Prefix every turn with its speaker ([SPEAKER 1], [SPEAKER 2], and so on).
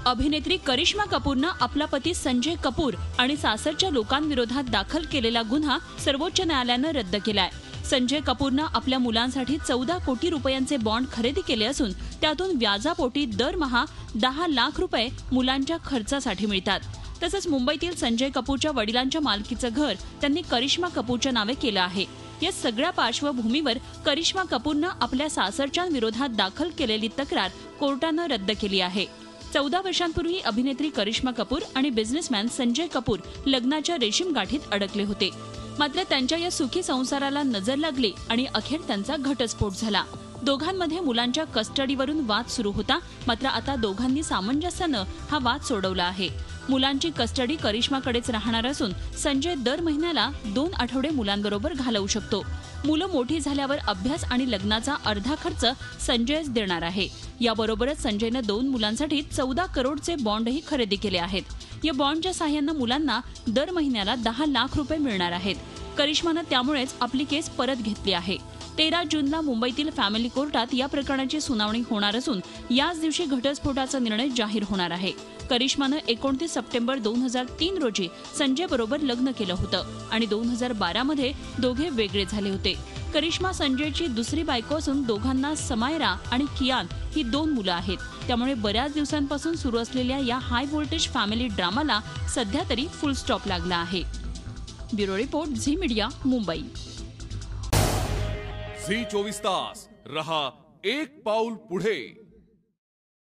[SPEAKER 1] अभिनेत्री करिश्मा कपूरनं आपला पती संजय कपूर आणि सासरच्या लोकांविरोधात दाखल केलेला गुन्हा सर्वोच्च न्यायालयानं रद्द केलाय। संजय कपूरनं आपल्या मुलांसाठी 14 कोटी रुपयांचे बॉन्ड खरेदी केले असून त्यातून व्याजापोटी दरमहा 10 लाख रुपये मुलांच्या खर्चासाठी मिळतात। तसंच मुंबईतील संजय कपूरच्या वडिलांच्या मालकीचं घर त्यांनी करिश्मा कपूरच्या नावे केलं आहे। या सगळ्या पार्श्वभूमीवर करिश्मा कपूरनं आपल्या सासरच्या विरोधात दाखल केलेली तक्रार कोर्टानं रद्द केली आहे। 14 वर्षांपूर्वी अभिनेत्री करिश्मा कपूर आणि बिझनेसमॅन संजय कपूर लग्नाच्या रेशीम गाठीत अडकले होते। मात्र त्यांच्या या सुखी संसाराला नजर लागली आणि अखेर त्यांचा घटस्फोट झाला। दोघांमध्ये मुलांच्या कस्टडीवरून वाद सुरू होता, मात्र आता दोघांनी सामंजस्यानं हा वाद सोडवला आहे। मुलांची कस्टडी करिश्माकडेच राहणार असून संजय दर महिन्याला 2 आठवडे मुलांबरोबर घालवू शकतो। मुलं मोठी झाल्यावर अभ्यास आणि लग्नाचा अर्धा खर्च संजयच देणार आहे। याबरोबरच संजयनं 2 मुलांसाठी 14 करोडचे बॉन्डही खरेदी केले आहेत। या बॉन्डच्या सहाय्यानं मुलांना दर महिन्याला 10 लाख रुपये मिळणार आहेत। करिश्मानं त्यामुळेच आपली केस परत घेतली आहे। 13 जूनला मुंबईतील फॅमिली कोर्टात या प्रकरणाची सुनावणी होणार असून याच दिवशी घटस्फोटाचा निर्णय जाहीर होणार आहे। करिश्मानं 29 सप्टेंबर 2003 रोजी संजय बरोबर लग्न केलं होतं आणि 2012 मध्ये दोघे वेगळे झाले होते। करिश्मा संजयची दुसरी बायको असून दोघांना समायरा आणि कियान ही 2 मुलं आहेत। त्यामुळे बऱ्याच दिवसांपासून सुरू असलेल्या या हाय व्होल्टेज फॅमिली ड्रामाला सध्या तरी फुल स्टॉप लागला आहे। Bureau report, Zee media, Mumbai.
[SPEAKER 2] Zee 24 तास रहा एक पाऊल पुढे।